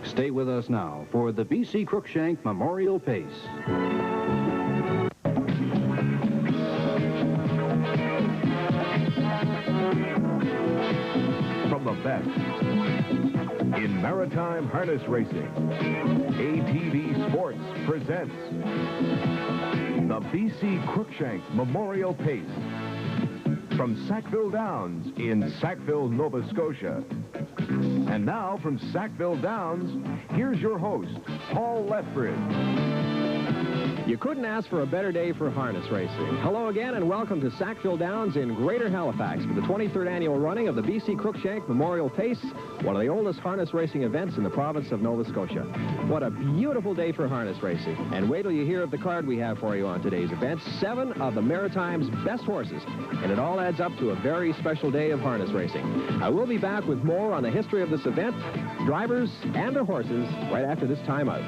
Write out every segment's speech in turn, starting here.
Stay with us now for the BC Cruikshank Memorial Pace. From the best in maritime harness racing, ATV Sports presents the BC Cruikshank Memorial Pace from Sackville Downs in Sackville, Nova Scotia. And now from Sackville Downs, here's your host, Paul Lethbridge. You couldn't ask for a better day for harness racing. Hello again and welcome to Sackville Downs in Greater Halifax for the 23rd annual running of the BC Cruikshank Memorial Pace, one of the oldest harness racing events in the province of Nova Scotia. What a beautiful day for harness racing. And wait till you hear of the card we have for you on today's event. 7 of the Maritime's best horses. And it all adds up to a very special day of harness racing. I will be back with more on the history of this event, drivers, and the horses right after this time out.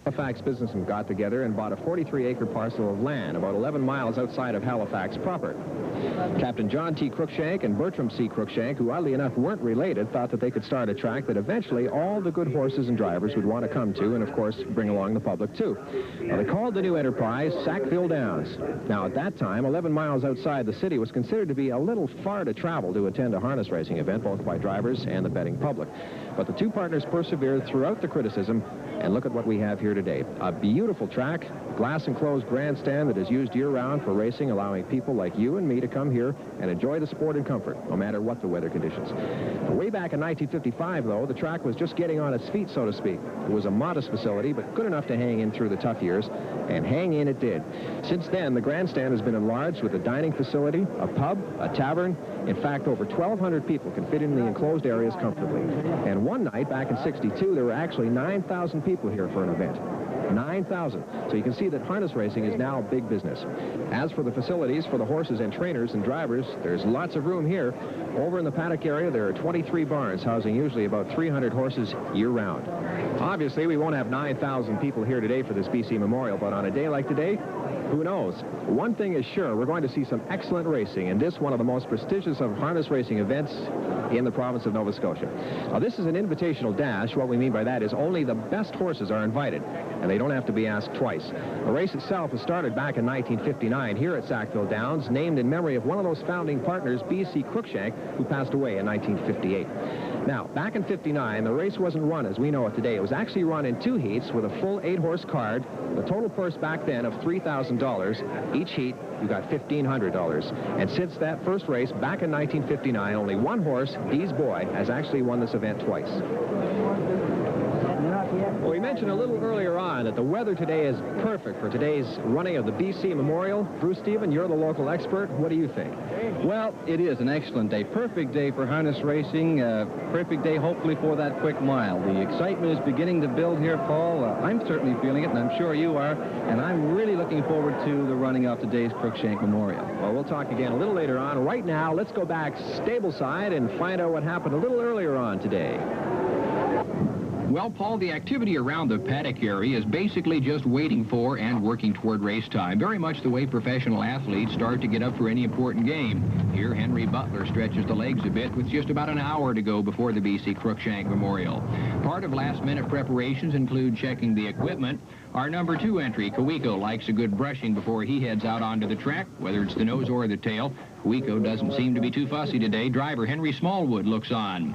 Halifax businessmen got together and bought a 43-acre parcel of land about 11 miles outside of Halifax proper. Captain John T. Cruikshank and Bertram C. Cruikshank, who oddly enough weren't related, thought that they could start a track that eventually all the good horses and drivers would want to come to and, of course, bring along the public, too. Now, they called the new enterprise Sackville Downs. Now, at that time, 11 miles outside the city was considered to be a little far to travel to attend a harness racing event, both by drivers and the betting public. But the two partners persevered throughout the criticism, and look at what we have here today. A beautiful track, glass-enclosed grandstand that is used year-round for racing, allowing people like you and me to come here and enjoy the sport in comfort, no matter what the weather conditions. Way back in 1955, though, the track was just getting on its feet, so to speak. It was a modest facility, but good enough to hang in through the tough years, and hang in it did. Since then, the grandstand has been enlarged with a dining facility, a pub, a tavern. In fact, over 1,200 people can fit in the enclosed areas comfortably. And one night, back in '62, there were actually 9,000 people here for an event. 9,000. So you can see that harness racing is now big business. As for the facilities for the horses and trainers and drivers, there's lots of room here. Over in the paddock area, there are 23 barns housing usually about 300 horses year-round. Obviously, we won't have 9,000 people here today for this BC Memorial, but on a day like today, who knows? One thing is sure, we're going to see some excellent racing in this one of the most prestigious of harness racing events in the province of Nova Scotia. Now, this is an invitational dash. What we mean by that is only the best horses are invited, and they don't have to be asked twice. The race itself was started back in 1959 here at Sackville Downs, named in memory of one of those founding partners, B.C. Cruikshank, who passed away in 1958. Now, back in '59, the race wasn't run as we know it today. It was actually run in 2 heats with a full 8-horse card. The total purse back then of $3,000. Each heat, you got $1,500. And since that first race back in 1959, only one horse, Dee's Boy, has actually won this event twice. Well, we mentioned a little earlier on that the weather today is perfect for today's running of the BC Memorial. Bruce Stephen, you're the local expert. What do you think? Well, it is an excellent day. Perfect day for harness racing. Perfect day, hopefully, for that quick mile. The excitement is beginning to build here, Paul. I'm certainly feeling it, and I'm sure you are. And I'm really looking forward to the running of today's Cruikshank Memorial. Well, we'll talk again a little later on. Right now, let's go back stable side and find out what happened a little earlier on today. Well, Paul, the activity around the paddock area is basically just waiting for and working toward race time, very much the way professional athletes start to get up for any important game. Here, Henry Butler stretches the legs a bit with just about an hour to go before the BC Cruikshank Memorial. Part of last-minute preparations include checking the equipment. Our number 2 entry, Kawiko, likes a good brushing before he heads out onto the track, whether it's the nose or the tail. Kawiko doesn't seem to be too fussy today. Driver Henry Smallwood looks on.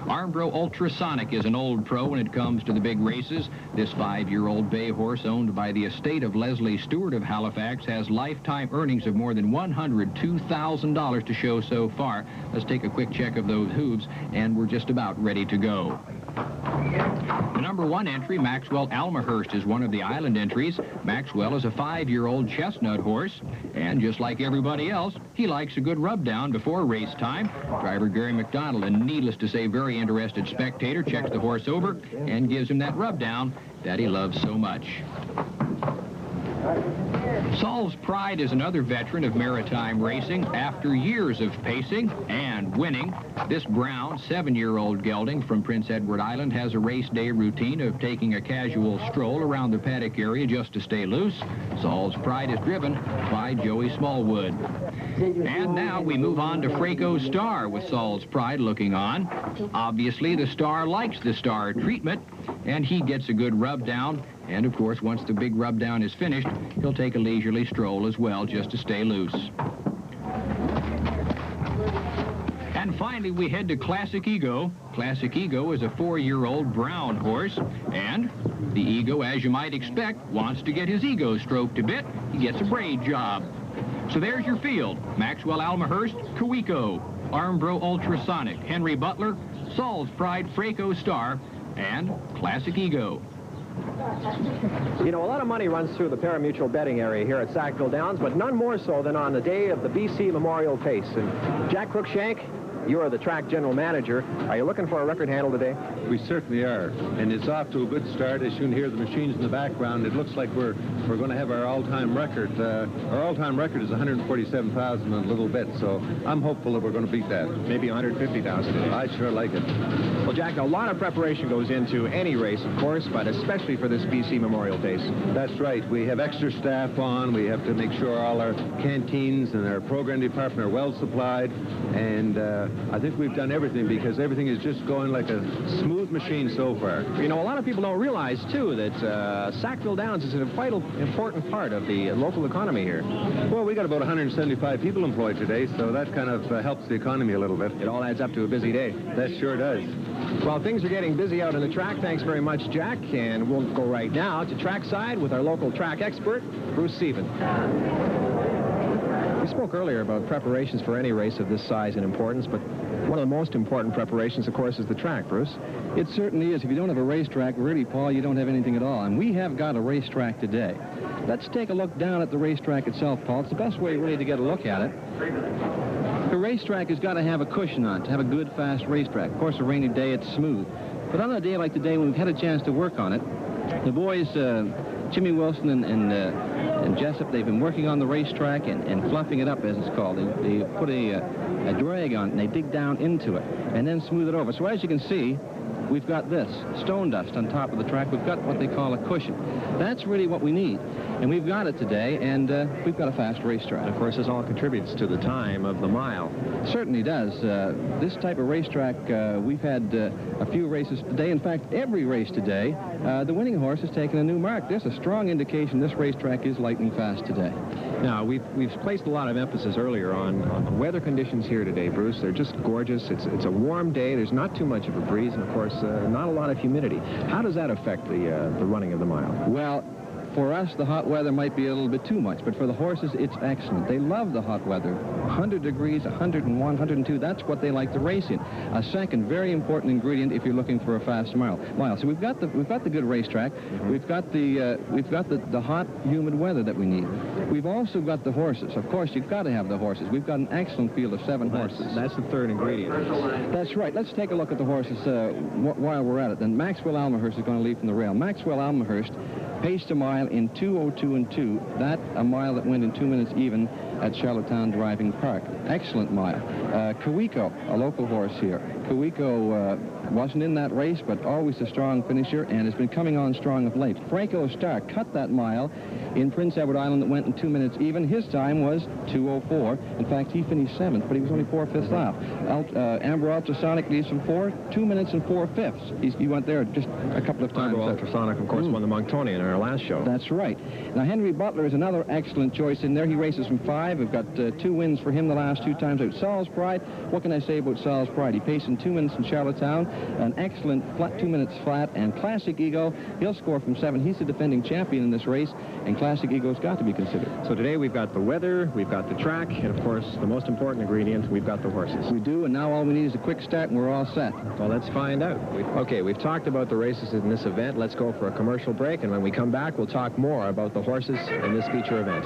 Armbro Ultrasonic is an old pro when it comes to the big races. This 5-year-old bay horse owned by the estate of Leslie Stewart of Halifax has lifetime earnings of more than $102,000 to show so far. Let's take a quick check of those hooves, and we're just about ready to go. The number 1 entry, Maxwell Almahurst, is one of the island entries. Maxwell is a 5-year-old chestnut horse, and just like everybody else, he likes a good rub-down before race time. Driver Gary McDonald, a needless to say very interested spectator, checks the horse over and gives him that rub-down that he loves so much. Saul's Pride is another veteran of maritime racing. After years of pacing and winning, this brown 7-year-old gelding from Prince Edward Island has a race day routine of taking a casual stroll around the paddock area just to stay loose. Saul's Pride is driven by Joey Smallwood. And now we move on to Fraco Star with Saul's Pride looking on. Obviously, the Star likes the Star treatment, and he gets a good rub down. And, of course, once the big rub down is finished, he'll take a leisurely stroll as well just to stay loose. And finally, we head to Classic Ego. Classic Ego is a 4-year-old brown horse, and the Ego, as you might expect, wants to get his ego stroked a bit. He gets a braid job. So there's your field. Maxwell Almahurst, Cruikshank, Armbro Ultrasonic, Henry Butler, Saul's Pride, Fraco Star, and Classic Ego. You know, a lot of money runs through the pari-mutuel betting area here at Sackville Downs, but none more so than on the day of the BC Memorial Pace. And Jack Cruikshank, you are the track general manager. Are you looking for a record handle today? We certainly are, and it's off to a good start. As you can hear the machines in the background, it looks like we're going to have our all-time record. Our all-time record is 147,000 and a little bit, so I'm hopeful that we're going to beat that. Maybe 150,000 today. I sure like it. Well, Jack, a lot of preparation goes into any race, of course, but especially for this BC Memorial Pace. That's right. We have extra staff on. We have to make sure all our canteens and our program department are well supplied, and I think we've done everything because everything is just going like a smooth machine so far. You know, a lot of people don't realize, too, that Sackville Downs is a vital, important part of the local economy here. Well, we got about 175 people employed today, so that kind of helps the economy a little bit. It all adds up to a busy day. That sure does. Well, things are getting busy out on the track. Thanks very much, Jack. And we'll go right now to trackside with our local track expert, Bruce Stephen. We spoke earlier about preparations for any race of this size and importance, but one of the most important preparations, of course, is the track, Bruce. It certainly is. If you don't have a racetrack, really, Paul, you don't have anything at all. And we have got a racetrack today. Let's take a look down at the racetrack itself, Paul. It's the best way, really, to get a look at it. The racetrack has got to have a cushion on it, to have a good, fast racetrack. Of course, a rainy day, it's smooth. But on a day like today, when we've had a chance to work on it, the boys, Jimmy Wilson and Jessup, they've been working on the racetrack and fluffing it up, as it's called. They put a drag on it, and they dig down into it, and then smooth it over. So as you can see, we've got this, stone dust on top of the track. We've got what they call a cushion. That's really what we need. And we've got it today, and we've got a fast racetrack. And of course, this all contributes to the time of the mile. Certainly does. This type of racetrack, we've had a few races today. In fact, every race today, the winning horse has taken a new mark. There's a strong indication this racetrack is lightning fast today. Now, we've placed a lot of emphasis earlier on the weather conditions here today, Bruce. They're just gorgeous. It's a warm day. There's not too much of a breeze, and of course, not a lot of humidity. How does that affect the running of the mile? Well, for us, the hot weather might be a little bit too much, but for the horses, it's excellent. They love the hot weather. 100 degrees, 101, 102, that's what they like to race in. A second very important ingredient if you're looking for a fast mile. So we've got the good racetrack. Mm-hmm. We've got the hot, humid weather that we need. We've also got the horses. Of course, you've got to have the horses. We've got an excellent field of 7 horses. That's the third ingredient. That's right. Let's take a look at the horses while we're at it. Then Maxwell Almahurst is going to lead from the rail. Maxwell Almahurst paced a mile in 2:02 and 2. That a mile that went in 2 minutes even at Charlottetown Driving Park. Excellent mile. Cruikshank, a local horse here. Cruikshank wasn't in that race, but always a strong finisher and has been coming on strong of late. Fraco Star cut that mile in Prince Edward Island that went in 2 minutes even. His time was 2:04. In fact, he finished 7th, but he was only 4/5 off. Amber Ultrasonic leads from 4, 2 minutes and 4/5. He went there just a couple of times. Amber Ultrasonic, of course, won the Monctonian in our last show. That's right. Now, Henry Butler is another excellent choice in there. He races from 5. We've got 2 wins for him the last 2 times out. Saul's Pride, what can I say about Saul's Pride? He paced in 2 minutes in Charlottetown, an excellent 2 minutes flat, and Classic Ego, he'll score from 7. He's the defending champion in this race, and Classic Ego's got to be considered. So today we've got the weather, we've got the track, and of course, the most important ingredient, we've got the horses. We do, and now all we need is a quick start, and we're all set. Well, let's find out. Okay, we've talked about the races in this event. Let's go for a commercial break, and when we come back, we'll talk more about the horses in this feature event.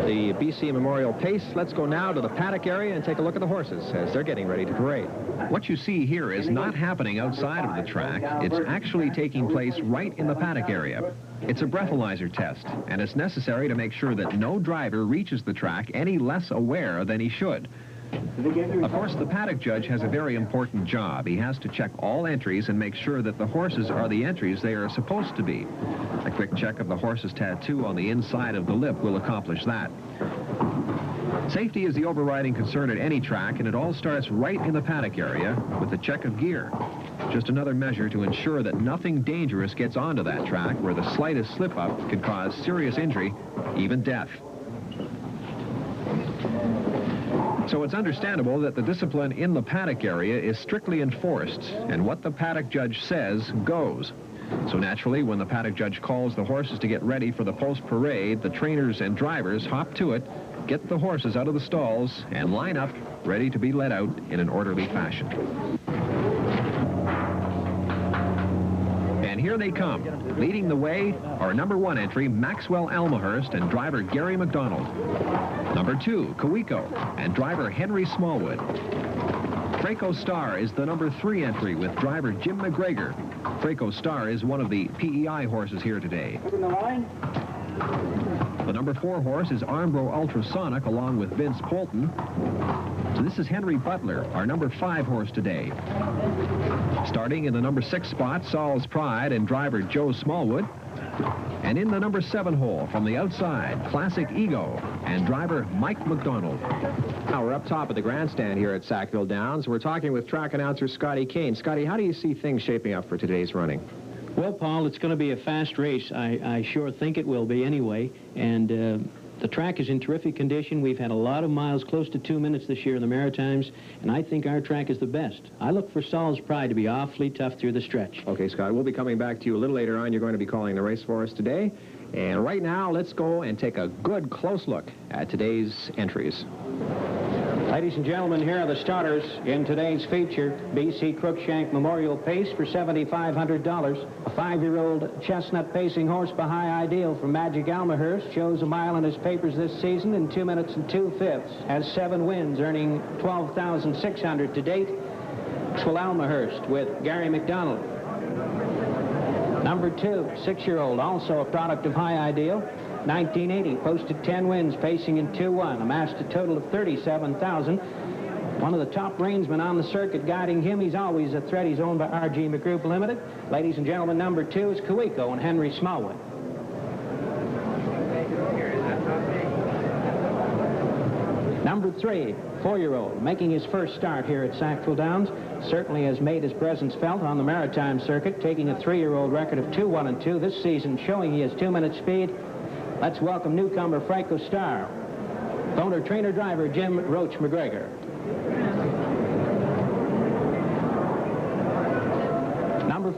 the BC Memorial Pace. Let's go now to the paddock area and take a look at the horses as they're getting ready to parade. What you see here is not happening outside of the track. It's actually taking place right in the paddock area. It's a breathalyzer test, and it's necessary to make sure that no driver reaches the track any less aware than he should. Of course, the paddock judge has a very important job. He has to check all entries and make sure that the horses are the entries they are supposed to be. A quick check of the horse's tattoo on the inside of the lip will accomplish that. Safety is the overriding concern at any track, and it all starts right in the paddock area with the check of gear. Just another measure to ensure that nothing dangerous gets onto that track where the slightest slip-up could cause serious injury, even death. So it's understandable that the discipline in the paddock area is strictly enforced, and what the paddock judge says goes. So naturally, when the paddock judge calls the horses to get ready for the post-parade, the trainers and drivers hop to it, get the horses out of the stalls, and line up, ready to be let out in an orderly fashion. And here they come. Leading the way are #1 entry, Maxwell Almahurst, and driver Gary McDonald. #2, Kawiko, and driver Henry Smallwood. Fraco Star is the #3 entry with driver Jim McGregor. Fraco Star is one of the PEI horses here today. The #4 horse is Armbro Ultrasonic along with Vince Polton. So this is Henry Butler, our #5 horse today. Starting in the #6 spot, Saul's Pride and driver Joe Smallwood. And in the #7 hole from the outside, Classic Ego and driver Mike McDonald. Now we're up top of the grandstand here at Sackville Downs. We're talking with track announcer Scotty Kane. Scotty, how do you see things shaping up for today's running? Well, Paul, it's going to be a fast race. I sure think it will be anyway. And the track is in terrific condition. We've had a lot of miles, close to 2 minutes this year in the Maritimes, and I think our track is the best. I look for Saul's Pride to be awfully tough through the stretch. Okay, Scott, we'll be coming back to you a little later on. You're going to be calling the race for us today. And right now, let's go and take a good close look at today's entries. Ladies and gentlemen, here are the starters in today's feature. BC Cruikshank Memorial Pace for $7,500. A 5-year-old chestnut pacing horse by High Ideal from Magic Almahurst shows a mile in his papers this season in 2 minutes and 2/5. Has 7 wins, earning $12,600 to date. Maxwell Almahurst with Gary McDonald. #2, 6-year-old, also a product of High Ideal. 1980, posted 10 wins, pacing in 2-1, amassed a total of $37,000. One of the top reinsmen on the circuit guiding him. He's always a threat. He's owned by RG McGroup Limited. Ladies and gentlemen, #2 is Kawiko and Henry Smallwood. #3, 4-year-old, making his first start here at Sackville Downs. Certainly has made his presence felt on the Maritime circuit, taking a 3-year-old record of 2-1-2 this season, showing he has 2-minute speed. Let's welcome newcomer Fraco Star. Owner, trainer, driver Jim Roach McGregor.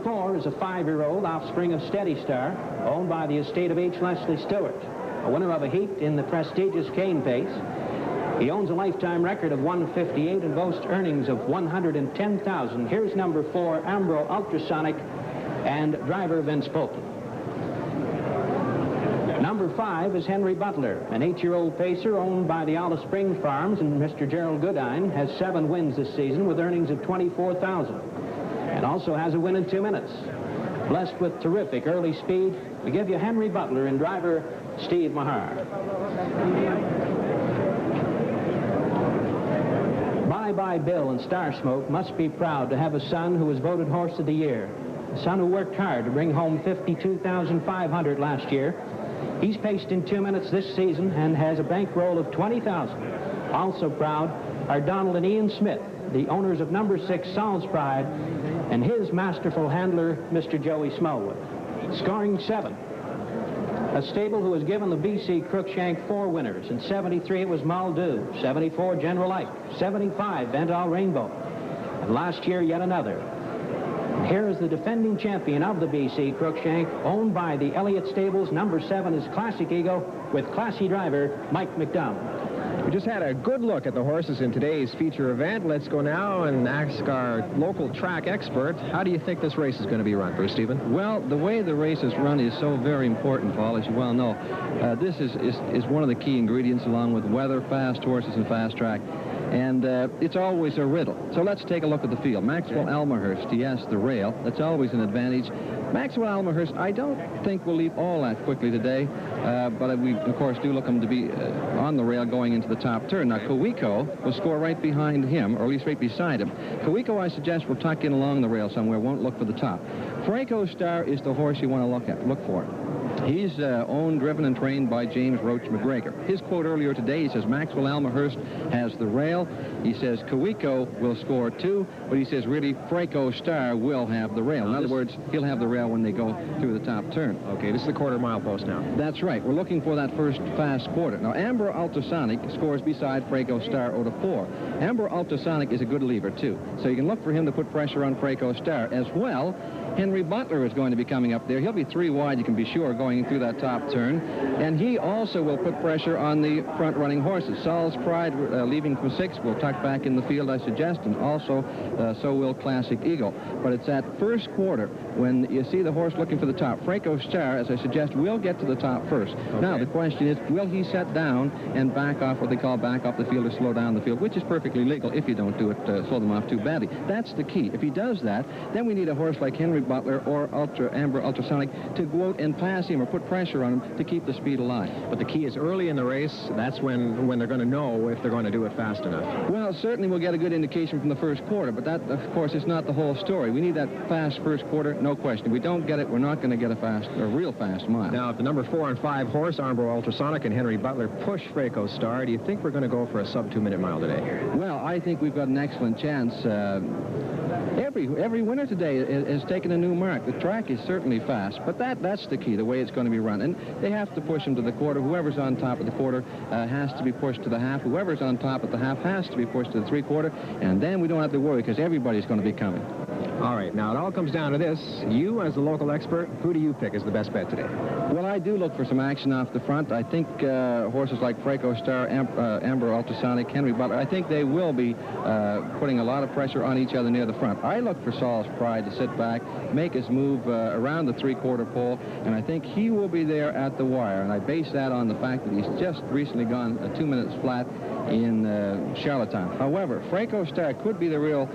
#4 is a 5-year-old offspring of Steady Star, owned by the estate of H. Leslie Stewart, a winner of a heat in the prestigious Cane Pace. He owns a lifetime record of 158 and boasts earnings of $110,000. Here's #4, Armbro Ultrasonic, and driver Vince Polton. #5 is Henry Butler, an 8-year-old pacer owned by the Alice Springs Farms, and Mr. Gerald Goodine has 7 wins this season with earnings of $24,000, and also has a win in 2 minutes. Blessed with terrific early speed, we give you Henry Butler and driver Steve Mahar. Bye-Bye Bill and Star Smoke must be proud to have a son who was voted Horse of the Year, a son who worked hard to bring home $52,500 last year. He's paced in 2 minutes this season and has a bankroll of $20,000. Also proud are Donald and Ian Smith, the owners of #6 Saul's Pride, and his masterful handler, Mr. Joey Smallwood. Scoring 7. A stable who has given the BC Cruikshank 4 winners. In 73 it was Muldoon, 74 General Ike, 75 Ventall Rainbow, and last year yet another. Here is the defending champion of the BC Cruikshank, owned by the Elliott Stables. #7 is Classic Ego with classy driver Mike McDonald. We just had a good look at the horses in today's feature event. Let's go now and ask our local track expert, how do you think this race is going to be run, Bruce Stephen? Well, the way the race is run is so very important, Paul, as you well know. This is one of the key ingredients, along with weather, fast horses, and fast track. And it's always a riddle. So let's take a look at the field. Maxwell Almahurst, yes, the rail. That's always an advantage. Maxwell Almahurst, I don't think will leap all that quickly today, but we, of course, do look him to be on the rail going into the top turn. Now, Kawiko will score right behind him, or at least right beside him. Kawiko, I suggest, will tuck in along the rail somewhere, won't look for the top. Franco Star is the horse you want to look for. He's owned, driven, and trained by James Roach McGregor. His quote earlier today, he says, Maxwell Almahurst has the rail. He says, Kawiko will score 2, but he says, really, Franco Star will have the rail. In other words, he'll have the rail when they go through the top turn. Okay, this is the quarter-mile post now. That's right. We're looking for that first fast quarter. Now, Amber Ultrasonic scores beside Franco Star 0-4. Amber Ultrasonic is a good lever, too. So you can look for him to put pressure on Franco Star as well. Henry Butler is going to be coming up there. He'll be 3 wide, you can be sure, going through that top turn. And he also will put pressure on the front-running horses. Saul's Pride, leaving from 6, will tuck back in the field, I suggest, and also so will Classic Eagle. But it's that first quarter when you see the horse looking for the top. Franco Star, as I suggest, will get to the top first. Okay. Now, the question is, will he set down and back off what they call back off the field or slow down the field, which is perfectly legal if you don't do it, slow them off too badly. That's the key. If he does that, then we need a horse like Henry Butler or Amber Ultrasonic to go out and pass him or put pressure on him to keep the speed alive. But the key is early in the race. That's when they're going to know if they're going to do it fast enough. Well, certainly we'll get a good indication from the first quarter, but that, of course, is not the whole story. We need that fast first quarter, no question. If we don't get it, we're not going to get a real fast mile. Now, if the number 4 and 5 horse, Amber Ultrasonic and Henry Butler, push Franco Star, do you think we're going to go for a sub-2-minute mile today? Well, I think we've got an excellent chance. Every winner today has taken a new mark. The track is certainly fast, but that's the key, the way it's going to be run. And they have to push them to the quarter. Whoever's on top of the quarter has to be pushed to the half. Whoever's on top at the half has to be pushed to the 3/4. And then we don't have to worry because everybody's going to be coming. All right, now it all comes down to this. You, as the local expert, who do you pick as the best bet today? Well, I do look for some action off the front. I think horses like Franco Star, Amber Ultrasonic, Henry Butler, I think they will be putting a lot of pressure on each other near the front. I look for Saul's Pride to sit back, make his move around the 3/4 pole, and I think he will be there at the wire. And I base that on the fact that he's just recently gone 2 minutes flat in Charlottetown. However, Franco Star could be the real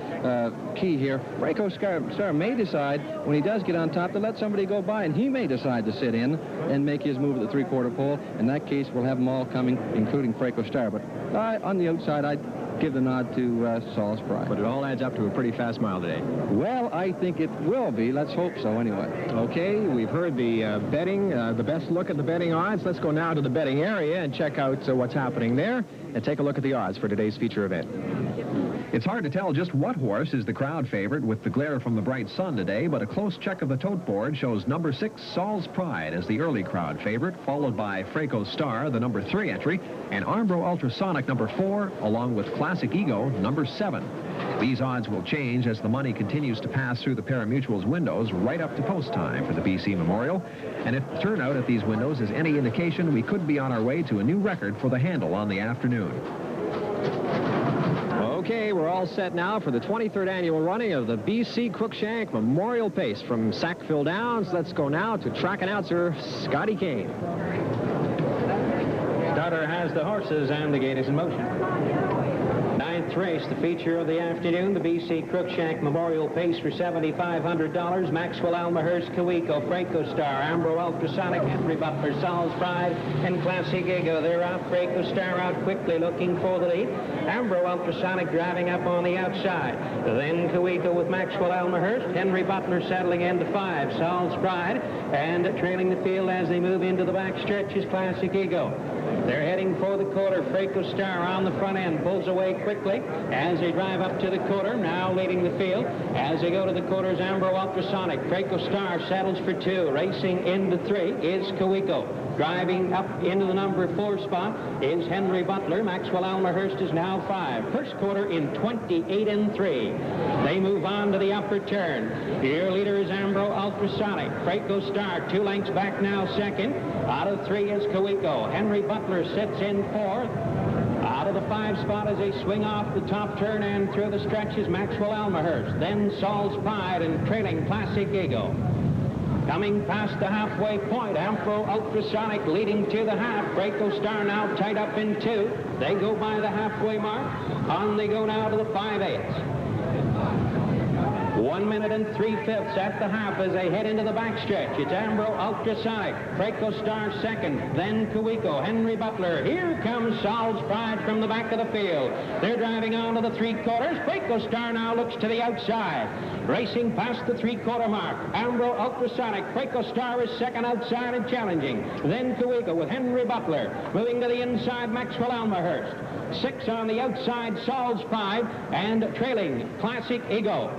key here. Franco Star may decide when he does get on top to let somebody go by, and he may decide to sit in and make his move at the 3/4 pole. In that case, we'll have them all coming, including Franco Star. But on the outside, I'd give the nod to Saul's Pride. But it all adds up to a pretty fast mile today. Well, I think it will be. Let's hope so, anyway. Okay, we've heard the betting, the best look at the betting odds. Let's go now to the betting area and check out what's happening there and take a look at the odds for today's feature event. It's hard to tell just what horse is the crowd favorite with the glare from the bright sun today, but a close check of the tote board shows number 6, Saul's Pride, as the early crowd favorite, followed by Franco Star, the number 3 entry, and Armbro Ultrasonic, number 4, along with Classic Ego, number 7. These odds will change as the money continues to pass through the pari-mutuel's windows right up to post time for the BC Memorial. And if the turnout at these windows is any indication, we could be on our way to a new record for the handle on the afternoon. Okay, we're all set now for the 23rd annual running of the BC Cruikshank Memorial Pace from Sackville Downs. Let's go now to track announcer Scotty Kane. Starter has the horses and the gate is in motion. 9th race, the feature of the afternoon, the BC Cruikshank Memorial Pace for $7,500. Maxwell Almahurst, Kawiko, Franco Star, Ambro Ultrasonic, Henry Butler, Saul's Pride, and Classic Ego. They're off. Franco Star out quickly looking for the lead. Ambro Ultrasonic driving up on the outside. Then Kawiko with Maxwell Almahurst. Henry Butler settling into 5. Saul's Pride, and trailing the field as they move into the back stretch is Classic Ego. They're heading for the quarter. Franco Star on the front end, pulls away quickly as they drive up to the quarter, now leading the field. As they go to the quarters, Ambro Ultrasonic. Franco Star settles for 2. Racing into 3 is Kawiko. Driving up into the number 4 spot is Henry Butler. Maxwell Almahurst is now 5. First quarter in 28-3. They move on to the upper turn. Your leader is Ambro Ultrasonic. Franco Star 2 lengths back now, second. Out of 3 is Kawiko. Henry Butler sits in 4th. Out the 5 spot as they swing off the top turn and through the stretch is Maxwell Elmhurst. Then Saul's Pride and trailing Classic Eagle. Coming past the halfway point, Ampro Ultrasonic leading to the half. Braco Star now tied up in 2. They go by the halfway mark. On they go now to the 5/8. 1 minute and 3/5 at the half as they head into the backstretch. It's Ambro Ultrasonic, Braco Star second, then Kuiko, Henry Butler. Here comes Saul's Pride from the back of the field. They're driving on to the 3/4. Braco Star now looks to the outside. Racing past the 3/4 mark. Ambro Ultrasonic, Braco Star is second outside and challenging. Then Kuiko with Henry Butler. Moving to the inside, Maxwell Elmhurst. 6 on the outside, Saul's Pride, and trailing Classic Eagle.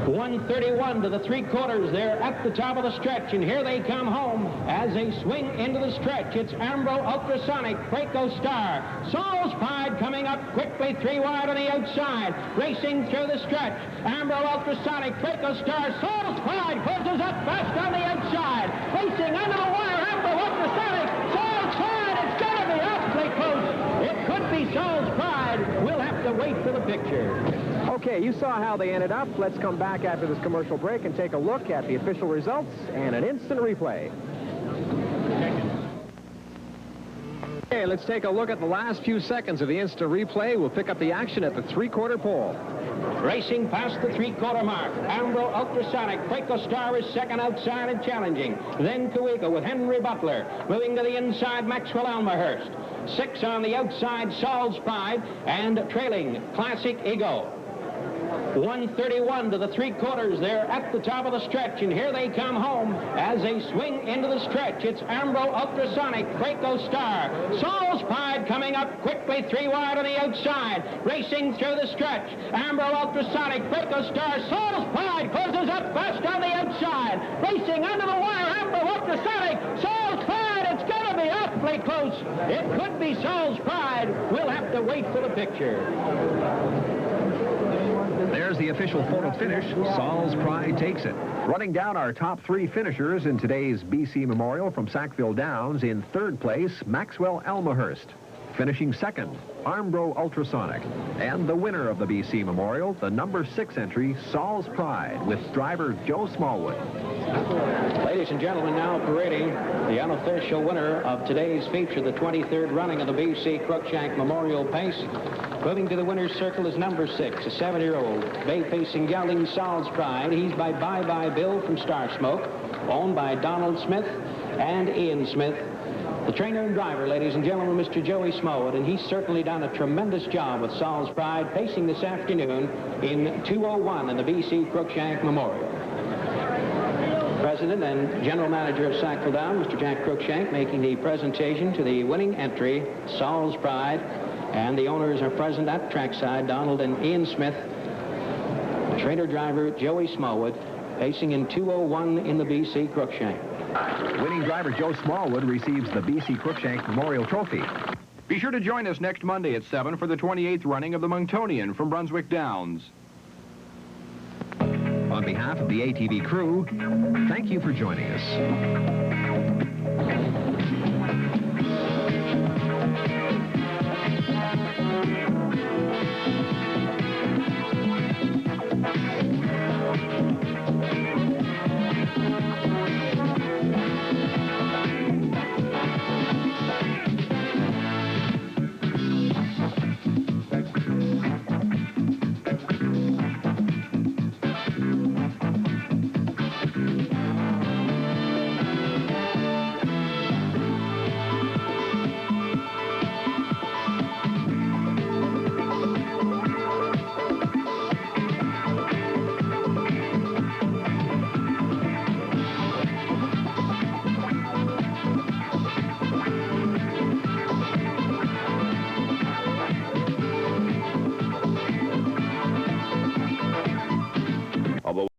1:31 to the 3/4. They're at the top of the stretch, and here they come home as they swing into the stretch. It's Ambro Ultrasonic, Braco Star. Saul's Pride coming up quickly, 3 wide on the outside. Racing through the stretch. Ambro Ultrasonic, Braco Star. Saul's Pride closes up fast on the outside. Racing under the wire, Ambro Ultrasonic. Saul's Pride, it's got to be awfully close. It could be Saul's Pride. We'll have to wait for the picture. Okay, you saw how they ended up. Let's come back after this commercial break and take a look at the official results and an instant replay. Okay, let's take a look at the last few seconds of the instant replay. We'll pick up the action at the 3/4 pole. Racing past the 3/4 mark. Ambro Ultrasonic, Braco Star is second outside and challenging. Then Kuiko with Henry Butler. Moving to the inside, Maxwell Elmhurst. 6 on the outside, Saul's Pride, and trailing Classic Eagle. 1:31 to the 3/4. They're at the top of the stretch, and here they come home as they swing into the stretch. It's Ambro Ultrasonic, Braco Star. Saul's Pride coming up quickly, 3 wide on the outside. Racing through the stretch. Ambro Ultrasonic, Braco Star. Saul's Pride closes up fast on the outside. Racing under the wire, Ambro Ultrasonic. Saul's Pride, it's got to be awfully close. It could be Saul's Pride. We'll have to wait for the picture. There's the official photo finish. Saul's Pride takes it. Running down our top 3 finishers in today's BC Memorial from Sackville Downs, in 3rd place, Maxwell Elmhurst. Finishing 2nd, Ambro Ultrasonic. And the winner of the BC Memorial, the number 6 entry, Saul's Pride, with driver Joe Smallwood. Ladies and gentlemen, now parading the unofficial winner of today's feature, the 23rd running of the BC Cruikshank Memorial Pace. Moving to the winner's circle is number 6, a 7-year-old bay-facing gelding, Saul's Pride. He's by Bye-Bye Bill from Star Smoke, owned by Donald Smith and Ian Smith. The trainer and driver, ladies and gentlemen, Mr. Joey Smallwood, and he's certainly done a tremendous job with Saul's Pride, pacing this afternoon in 2:01 in the BC Cruikshank Memorial. President and General Manager of Sackville Down, Mr. Jack Cruikshank, making the presentation to the winning entry, Saul's Pride, and the owners are present at trackside, Donald and Ian Smith. The trainer-driver, Joey Smallwood, pacing in 2:01 in the BC Cruikshank. Winning driver Joe Smallwood receives the BC Cruikshank Memorial Trophy. Be sure to join us next Monday at 7 for the 28th running of the Monctonian from Brunswick Downs. On behalf of the ATV crew, thank you for joining us.